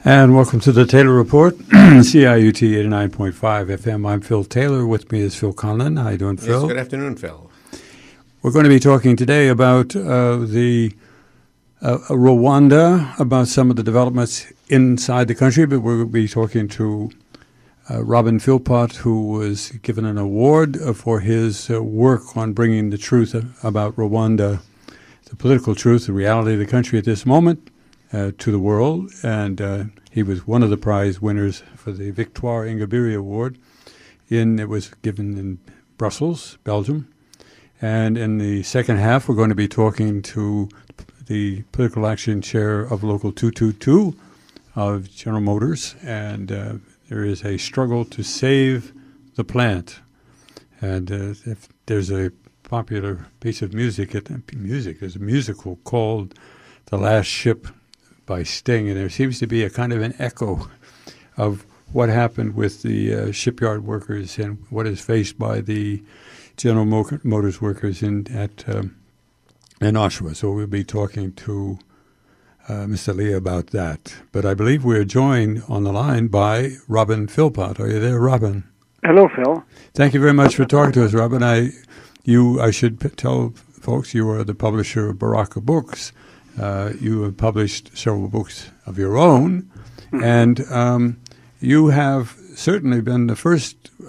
And welcome to the Taylor Report, CIUT 89.5 FM. I'm Phil Taylor. With me is Phil Conlon. How you doing, Phil? Yes, good afternoon, Phil. We're going to be talking today about Rwanda, about some of the developments inside the country, but we're going to be talking to Robin Philpott, who was given an award for his work on bringing the truth about Rwanda, the political truth, the reality of the country at this moment, to the world, and he was one of the prize winners for the Victoire Ingabire Award. It was given in Brussels, Belgium. And in the second half, we're going to be talking to the political action chair of Local 222 of General Motors, and there is a struggle to save the plant. And if there's a popular piece of music, there's a musical called The Last Ship by Sting, and there seems to be a kind of an echo of what happened with the shipyard workers and what is faced by the General Motors workers in Oshawa. So we'll be talking to Mr. Lee about that. But I believe we're joined on the line by Robin Philpott. Are you there, Robin? Hello, Phil. Thank you very much for talking to us, Robin. I should tell folks you are the publisher of Baraka Books. You have published several books of your own, and you have certainly been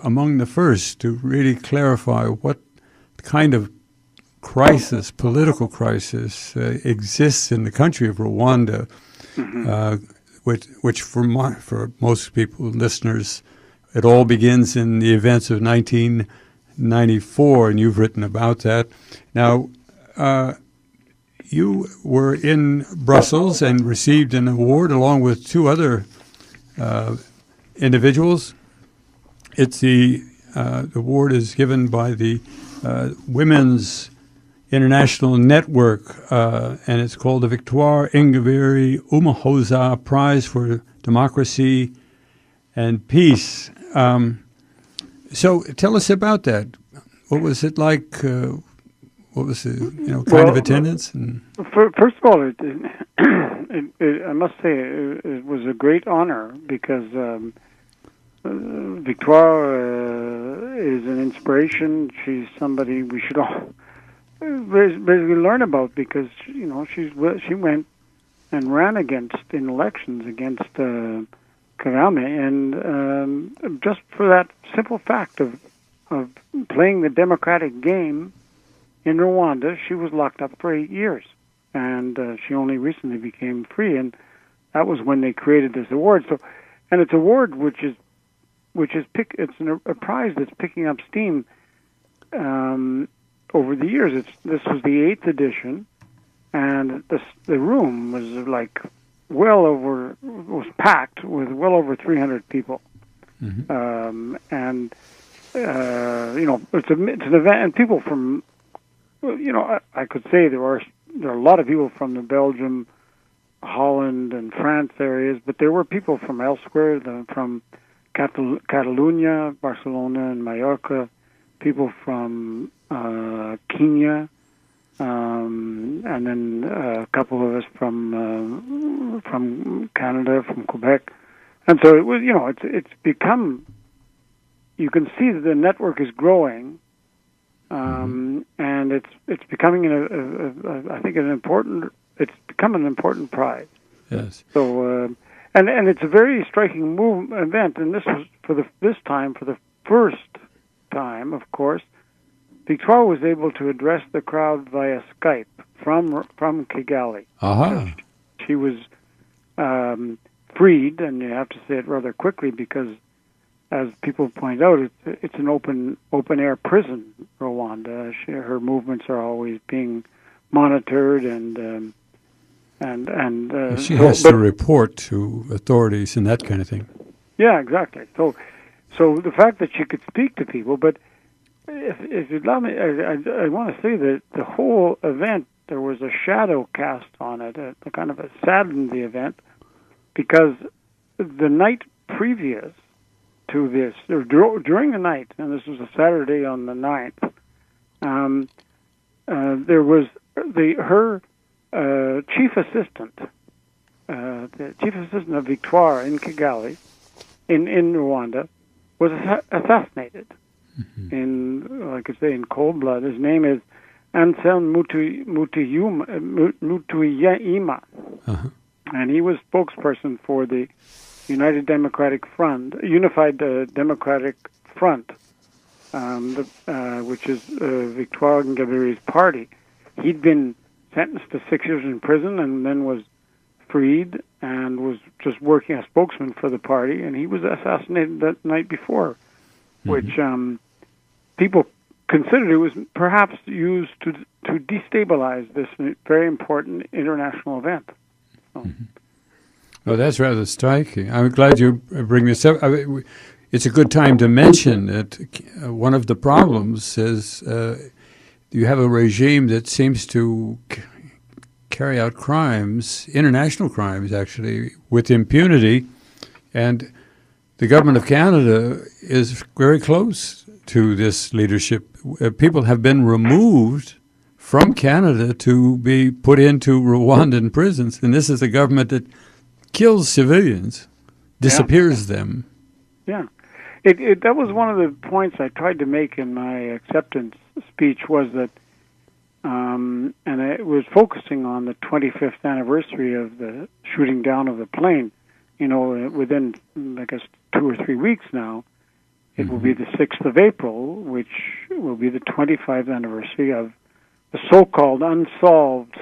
among the first to really clarify what kind of crisis, political crisis, exists in the country of Rwanda, which for most people, listeners, it all begins in the events of 1994, and you've written about that. Now, you were in Brussels and received an award along with two other individuals. It's the award is given by the Women's International Network, and it's called the Victoire Ingabire Umuhoza Prize for Democracy and Peace. So tell us about that. What was it like? What was the kind of attendance? First of all, I must say it was a great honor because Victoire is an inspiration. She's somebody we should all basically learn about because she went and ran in elections against Kagame, and just for that simple fact of playing the democratic game. In Rwanda, she was locked up for 8 years, and she only recently became free, and that was when they created this award. So, and it's an award it's a prize that's picking up steam over the years. This was the 8th edition, and the room was was packed with well over 300 people, it's an event, and people from. I could say there are a lot of people from the Belgium, Holland, and France areas, but there were people from elsewhere, from Catalonia, Barcelona, and Mallorca, people from Kenya, and then a couple of us from Canada, from Quebec, and so it was. It's become. You can see that the network is growing. And it's becoming I think it's become an important prize. Yes. So and it's a very striking event, and this was for the first time, of course, Victoire was able to address the crowd via Skype from Kigali. She was freed, and you have to say it rather quickly because. As people point out, it's an open air prison. Rwanda. Her movements are always being monitored, and she has to report to authorities and that kind of thing. Yeah, exactly. So the fact that she could speak to people, but if you allow me, I want to say that the whole event there was a shadow cast on it, kind of saddened the event because the night previous. To this, or during the night, and this was a Saturday on the 9th, there was her chief assistant the chief assistant of Victoire in Kigali, in Rwanda, was assassinated in, like I say, in cold blood. His name is Anselm Mutuyima, and he was spokesperson for the Unified Democratic Front, which is Victoire Ingabire's party. He'd been sentenced to 6 years in prison and then was freed and was just working as spokesman for the party, and he was assassinated that night before, which people considered it was perhaps used to destabilize this very important international event. So. Well, that's rather striking. I'm glad you bring this up. It's a good time to mention that one of the problems is you have a regime that seems to carry out crimes, international crimes actually, with impunity, and the government of Canada is very close to this leadership. People have been removed from Canada to be put into Rwandan prisons, and this is a government that kills civilians, disappears them. Yeah. That was one of the points I tried to make in my acceptance speech, was that, and it was focusing on the 25th anniversary of the shooting down of the plane. You know, within, I guess, 2 or 3 weeks now, it will be the 6th of April, which will be the 25th anniversary of the so-called unsolved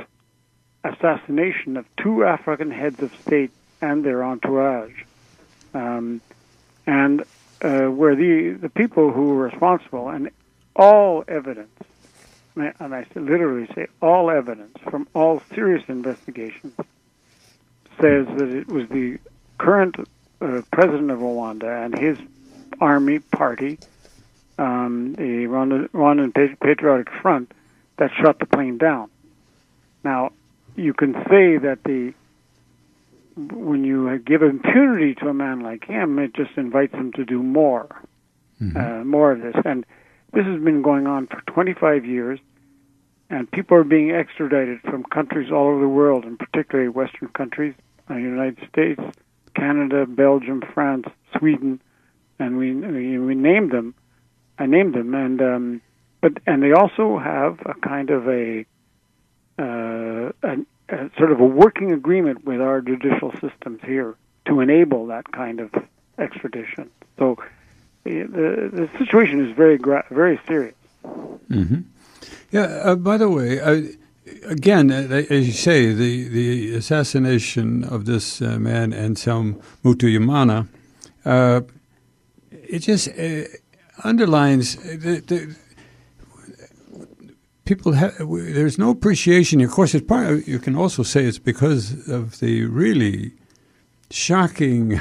assassination of 2 African heads of state and their entourage. Where the people who were responsible, and all evidence, and I literally say all evidence from all serious investigations, says that it was the current president of Rwanda and his army party, the Rwandan Patriotic Front, that shot the plane down. Now, you can say that when you give impunity to a man like him, it just invites him to do more of this. And this has been going on for 25 years, and people are being extradited from countries all over the world, and particularly Western countries, the United States, Canada, Belgium, France, Sweden, and we named them. I named them, and they also have a kind of a sort of a working agreement with our judicial systems here to enable that kind of extradition. So the situation is very serious. Yeah. By the way, again, as you say, the assassination of this man Anselm Mutuyimana, it just underlines people there's no appreciation. Of course, it's you can also say it's because of the really shocking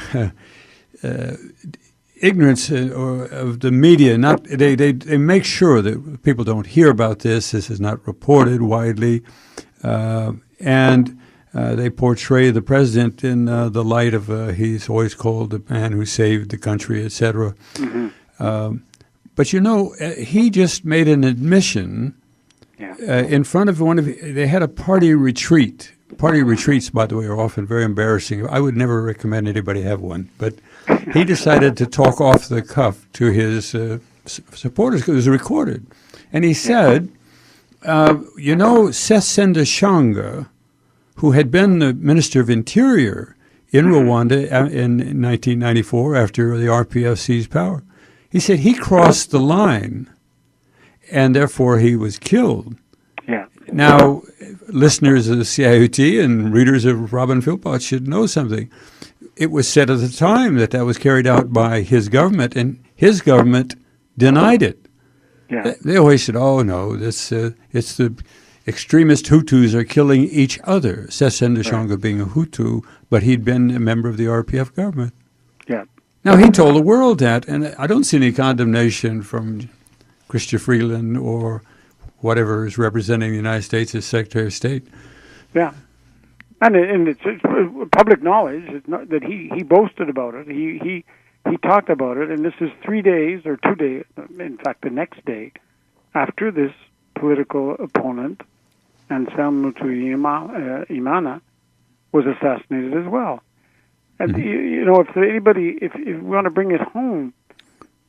ignorance of the media. Not they make sure that people don't hear about this. This is not reported widely, and they portray the president in the light of he's always called the man who saved the country, etc. But you know, he just made an admission. In front of they had a party retreat. Party retreats, by the way, are often very embarrassing. I would never recommend anybody have one. But he decided to talk off the cuff to his supporters because it was recorded. And he said, you know, Sesenda Shanga, who had been the Minister of Interior in Rwanda in 1994 after the RPF seized power, he said he crossed the line and therefore he was killed. Yeah. Now, listeners of the CIUT and readers of Robin Philpott should know something. It was said at the time that was carried out by his government, and his government denied it. Yeah. They always said, "Oh no, it's the extremist Hutus are killing each other." Sesenda Shanga being a Hutu, but he'd been a member of the RPF government. Yeah. Now he told the world that, and I don't see any condemnation from Chrystia Freeland or whatever is representing the United States as Secretary of State. Yeah. And it's public knowledge that he boasted about it. He talked about it, and this is 3 days or 2 days, in fact, the next day, after this political opponent, Anselm Mutuyimana, was assassinated as well. And if we want to bring it home,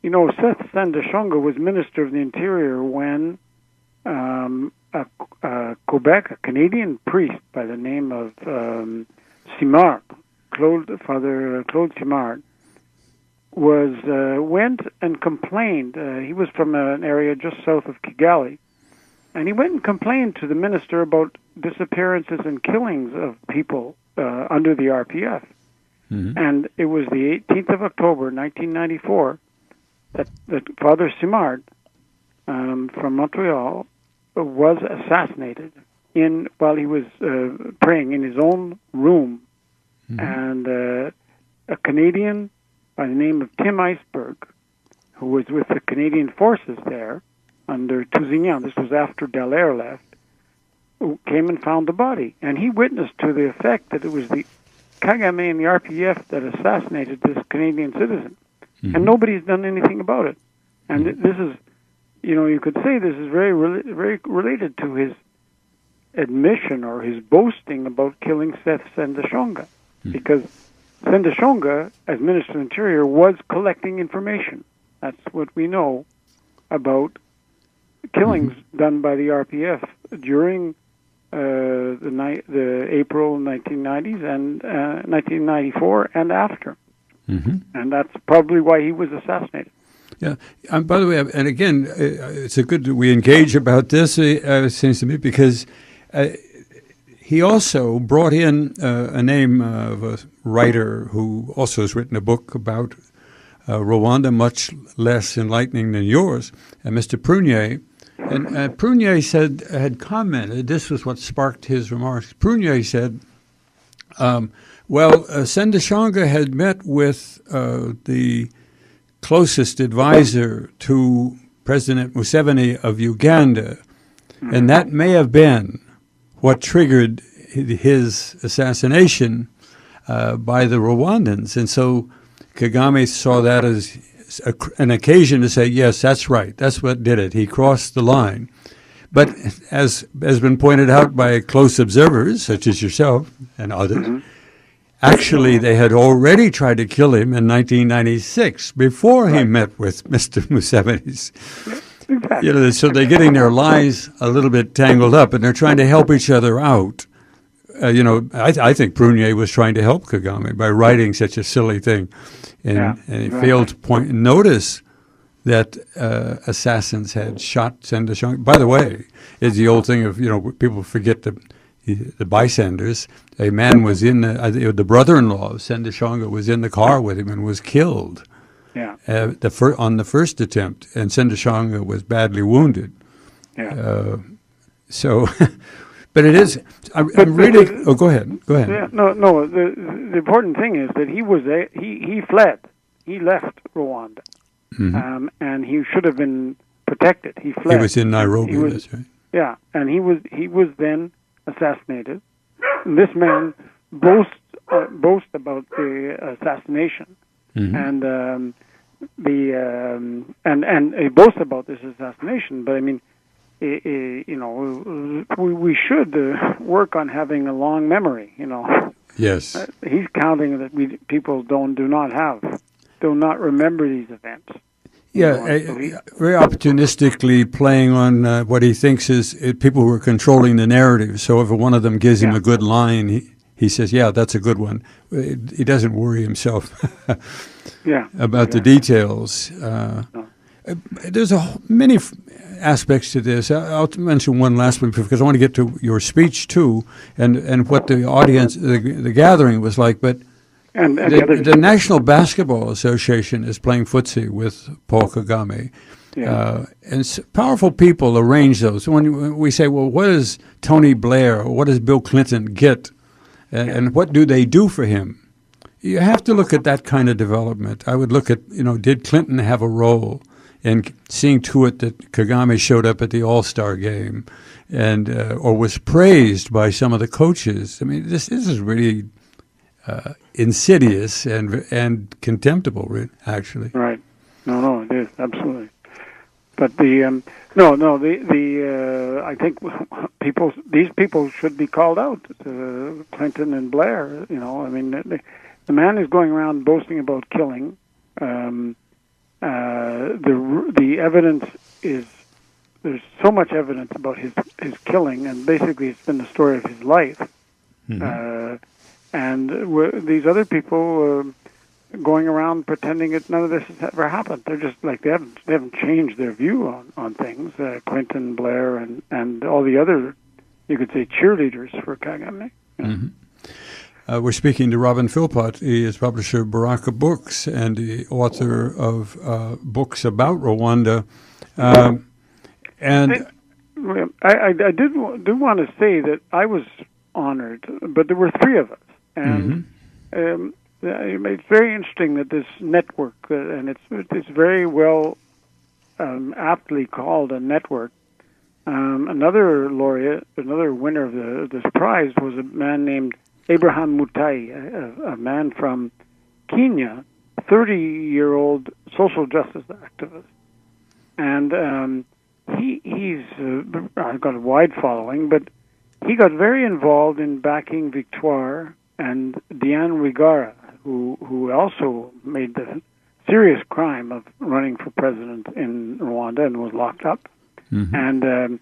Seth Sendashonga was Minister of the Interior when Quebec, a Canadian priest by the name of Simard, Father Claude Simard, went and complained. He was from an area just south of Kigali, and he went and complained to the minister about disappearances and killings of people under the RPF. Mm-hmm. And it was the 18th of October, 1994, that Father Simard from Montreal was assassinated while he was praying in his own room. Mm-hmm. And a Canadian by the name of Tim Iceberg, who was with the Canadian forces there under Tousignan, this was after Dallaire left, who came and found the body. And he witnessed to the effect that it was the Kagame and the RPF that assassinated this Canadian citizen. Mm-hmm. And nobody's done anything about it. And this is, you could say this is very related to his admission or his boasting about killing Seth Sendashonga. Mm-hmm. Because Sendashonga, as Minister of the Interior, was collecting information. That's what we know about killings done by the RPF during the April 1990s and 1994 and after. Mm-hmm. And that's probably why he was assassinated. Yeah. By the way, and again, it's a good that we engage about this, it seems to me, because he also brought in a name of a writer who also has written a book about Rwanda, much less enlightening than yours, Mr. Prunier. And Prunier had commented, this was what sparked his remarks. Prunier said, Sendashonga had met with the closest advisor to President Museveni of Uganda, and that may have been what triggered his assassination by the Rwandans. And so Kagame saw that as an occasion to say, yes, that's right, that's what did it. He crossed the line. But as has been pointed out by close observers, such as yourself and others, actually they had already tried to kill him in 1996 before he met with Mr. Museveni's. Exactly. So they're getting their lives a little bit tangled up, and they're trying to help each other out. I think Prunier was trying to help Kagame by writing such a silly thing, and he failed to notice that assassins had shot Sendashonga. By the way, it's the old thing of people forget the bystanders. A man was in the brother-in-law of Sendashonga was in the car with him and was killed. Yeah. On the first attempt, and Sendashonga was badly wounded. Yeah. But it is. I'm really. Oh, go ahead. Go ahead. Yeah. No. The important thing is that he fled. He left Rwanda, and he should have been protected. He fled. He was in Nairobi. That's right. Yeah, and he was then assassinated. And this man boasts about the assassination. Mm-hmm. And he boasts about this assassination, but I mean, we should work on having a long memory. Yes, he's counting that people do not remember these events. Yeah, very opportunistically playing on what he thinks is people who are controlling the narrative. So if one of them gives him a good line, he says, yeah, that's a good one. He doesn't worry himself about the details. There's many aspects to this. I'll mention one last one because I want to get to your speech too and what the audience, the gathering was like. But the National Basketball Association is playing footsie with Paul Kagame. Yeah. And powerful people arrange those. When we say, well, what does Tony Blair or what does Bill Clinton get? And what do they do for him? You have to look at that kind of development. I would look at, did Clinton have a role in seeing to it that Kagame showed up at the All-Star game and or was praised by some of the coaches? I mean, this is really insidious and contemptible, actually. Right. No, it is, absolutely. But I think these people should be called out. Clinton and Blair. I mean, the man is going around boasting about killing. The evidence is there's so much evidence about his killing, and basically it's been the story of his life. Mm-hmm. These other people going around pretending that none of this has ever happened. They're just like they haven't changed their view on things. Clinton, Blair, and all the other, you could say, cheerleaders for Kagame. Mm-hmm. We're speaking to Robin Philpott. He is publisher of Baraka Books and the author of books about Rwanda. I do want to say that I was honored, but there were three of us, and it's very interesting that this network, and it's very well aptly called a network. Another laureate, another winner of this prize was a man named Abraham Mutai, a man from Kenya, 30-year-old social justice activist, and he's got a wide following, but he got very involved in backing Victoire and Diane Rwigara, who also made the serious crime of running for president in Rwanda and was locked up. Mm-hmm. And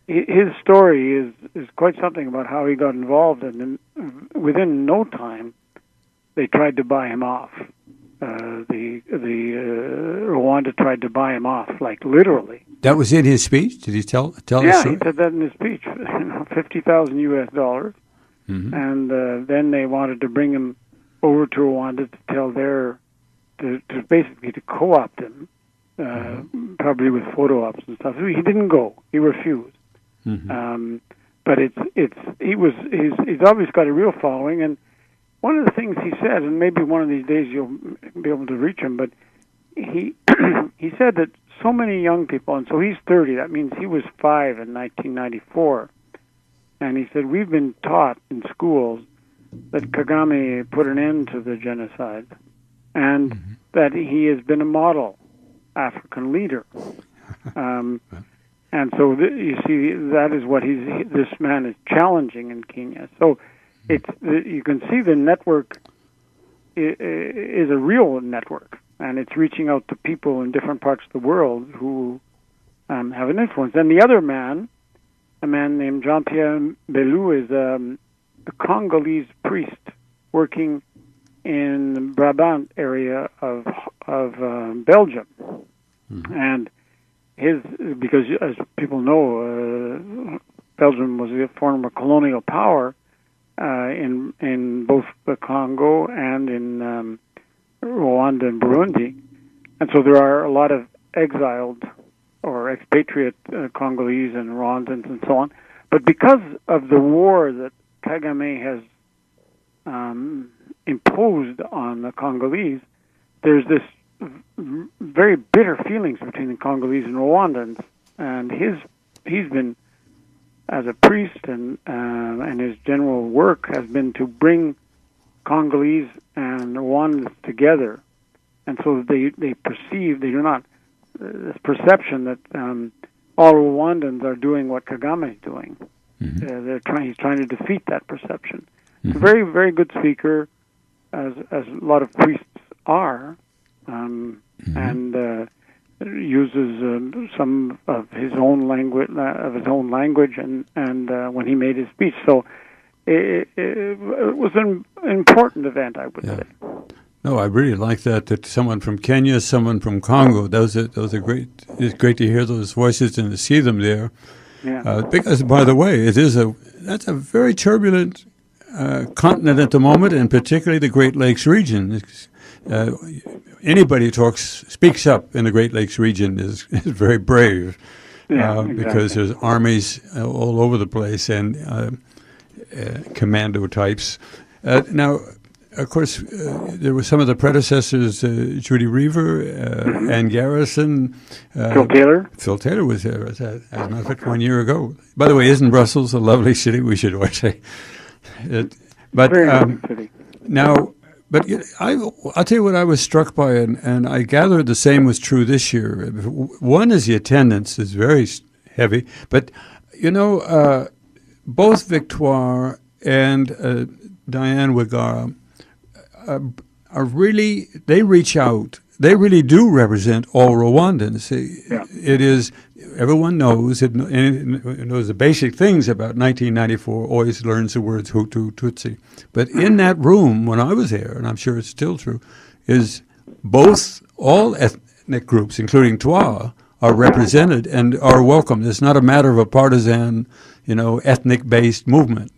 his story is quite something about how he got involved, and within no time, they tried to buy him off. Rwanda tried to buy him off, like literally. That was in his speech. Did he tell? Yeah, he said that in his speech. $50,000 US, mm-hmm. And then they wanted to bring him over to Rwanda to tell to basically to co-opt him, probably with photo ops and stuff. He didn't go. He refused. Mm-hmm. But he's obviously got a real following, and one of the things he said, and maybe one of these days you'll be able to reach him, but he said that so many young people, and so he's 30, that means he was 5 in 1994, and he said, we've been taught in schools that Kagame put an end to the genocide, and mm-hmm. that he has been a model African leader. And so you see, that is what this man is challenging in Kenya. So you can see the network is a real network, and it's reaching out to people in different parts of the world who have an influence. And the other man, a man named Jean-Pierre Belou, is a Congolese priest working in the Brabant area of Belgium, mm-hmm. and because as people know, Belgium was a former colonial power in both the Congo and in Rwanda and Burundi, and so there are a lot of exiled or expatriate Congolese and Rwandans and so on. But because of the war that Kagame has imposed on the Congolese, there's this very bitter feelings between the Congolese and Rwandans, and he's been, as a priest, and his general work has been to bring Congolese and Rwandans together, and so they do not this perception that all Rwandans are doing what Kagame is doing. Mm-hmm. He's trying to defeat that perception. Mm-hmm. A very, very good speaker, as a lot of priests are. Mm-hmm. And uses some of his own language, and when he made his speech. So it was an important event, I would say. No, I really like that someone from Kenya, someone from Congo. Those are great. It's great to hear those voices and to see them there. Yeah. Because, by the way, that's a very turbulent continent at the moment, and particularly the Great Lakes region. Anybody who speaks up in the Great Lakes region is very brave, exactly. Because there's armies all over the place and commando types. Now, of course, there were some of the predecessors, Judy Reaver, mm-hmm. Ann Garrison. Phil Taylor. Phil Taylor was there, as a matter of fact, 1 year ago. By the way, isn't Brussels a lovely city? We should always say. Very lovely city. Now, But I'll tell you what I was struck by, and I gathered the same was true this year. One is the attendance is very heavy, but both Victoire and Diane Wigara are really, they reach out. They really do represent all Rwandans. Yeah. It is, everyone knows, knows the basic things about 1994, always learns the words Hutu, Tutsi. But in that room, when I was there, and I'm sure it's still true, is all ethnic groups, including Twa, are represented and are welcome. It's not a matter of a partisan, ethnic-based movement.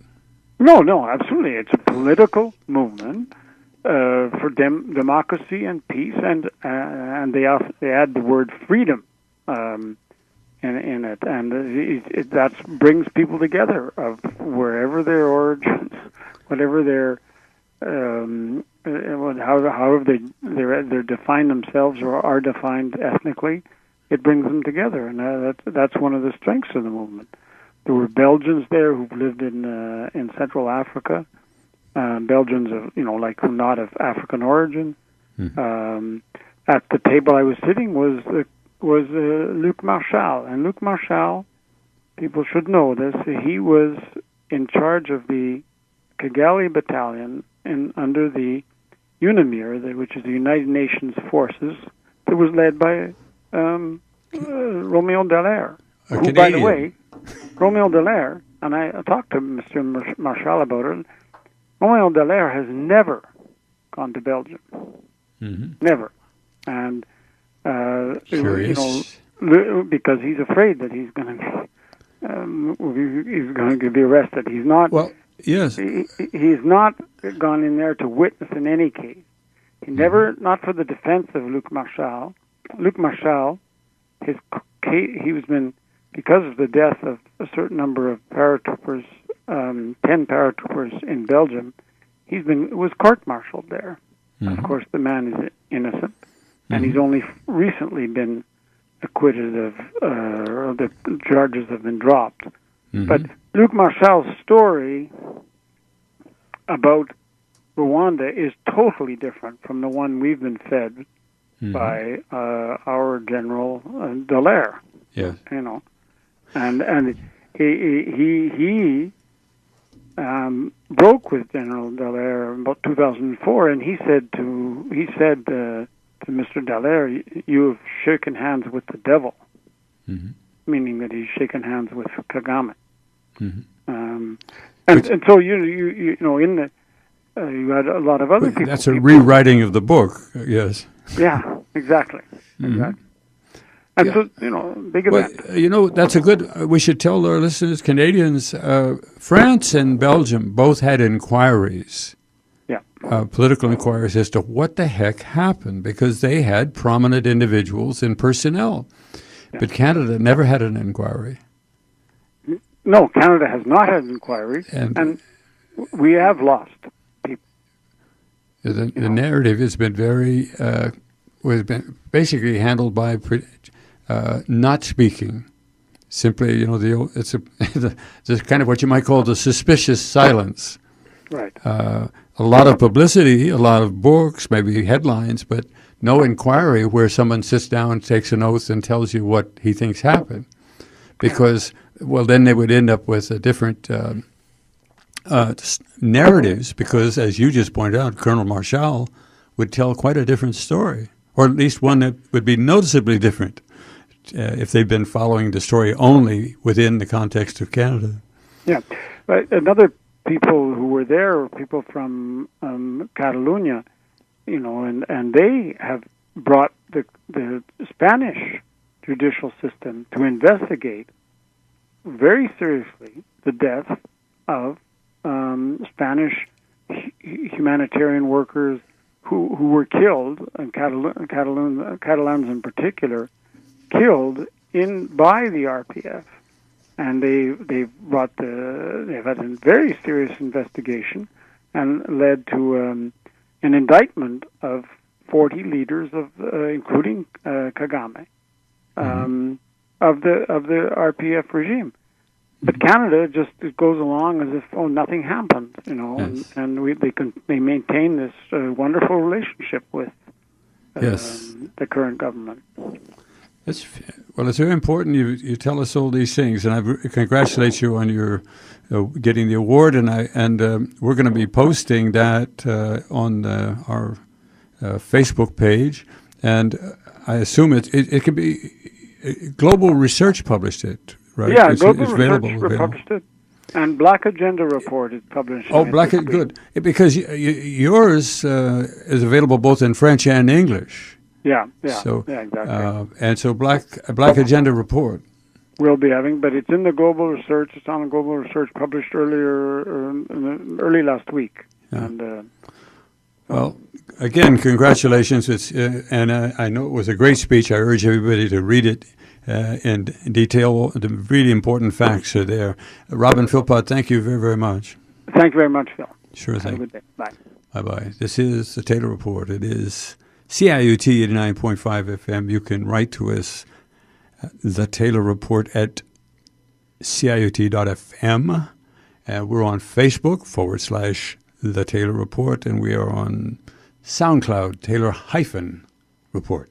No, absolutely. It's a political movement for democracy and peace, and they add the word freedom in it, and that brings people together of wherever their origins, whatever their however they define themselves or are defined ethnically, it brings them together, and that's one of the strengths of the movement. There were Belgians there who lived in Central Africa. Belgians who not of African origin. Mm-hmm. At the table I was sitting was Luc Marchal, and Luc Marchal, people should know this. He was in charge of the Kigali battalion under the UNAMIR, which is the United Nations forces, that was led by Romeo Dallaire. Who, by the way, Romeo Dallaire, and I talked to Mr. Marchal about it. Romeo Dallaire has never gone to Belgium. Mm-hmm. Never. And, because he's afraid that he's going to be arrested. He's not. Well, yes. He's not gone in there to witness in any case. He never, not for the defense of Luc Marchal. Luc Marchal, his case, because of the death of a certain number of paratroopers, 10 paratroopers in Belgium, was court-martialed there. Mm-hmm. Of course, the man is innocent, and he's only recently been acquitted of the charges have been dropped. Mm-hmm. But Luc Marchal's story about Rwanda is totally different from the one we've been fed by our General Dallaire. Yes. And he broke with General Dallaire in about 2004, and he said to Mr. Dallaire, "You have shaken hands with the devil," meaning that he's shaken hands with Kagame. Mm-hmm. And so you had a lot of other people. That's a rewriting of the book. Yes. Yeah. Exactly. Exactly. And so, big event. That's a good, we should tell our listeners, Canadians, France and Belgium both had inquiries, political inquiries as to what the heck happened, because they had prominent individuals in personnel. Yeah. But Canada never had an inquiry. No, Canada has not had an inquiry, and we have lost people. The narrative has been has been basically handled by not speaking, simply, it's kind of what you might call the suspicious silence. Right. A lot of publicity, a lot of books, maybe headlines, but no inquiry where someone sits down, takes an oath, and tells you what he thinks happened. Because, then they would end up with a different narratives, because, as you just pointed out, Colonel Marchal would tell quite a different story, or at least one that would be noticeably different. If they've been following the story only within the context of Canada. Yeah. But another people who were there were people from Catalonia, and they have brought the Spanish judicial system to investigate very seriously the death of Spanish humanitarian workers who were killed, and Catalans in particular, killed by the RPF, and they've had a very serious investigation, and led to an indictment of 40 leaders including Kagame, of the RPF regime. But Canada just it goes along as if nothing happened, Yes. and they maintain this wonderful relationship with the current government. It's very important you tell us all these things, and I congratulate you on your getting the award, and we're going to be posting that on our Facebook page, and I assume it could be Global Research published it, right? Yeah, Global Research published it, and Black Agenda Report is published. Oh, good, because yours is available both in French and English. Yeah, exactly. And so Black Agenda Report we'll be having, but it's in the Global Research. It's on Global Research, published early last week. Yeah. And well, again, congratulations. And I know it was a great speech. I urge everybody to read it in detail. The really important facts are there. Robin Philpott, thank you very, very much. Thank you very much, Phil. Sure thing. Have a good day. Bye. Bye-bye. This is the Taylor Report. It is CIUT 89.5 FM. You can write to us, the Taylor Report at CIUT.FM. We're on Facebook /The Taylor Report, and we are on SoundCloud, Taylor-Report.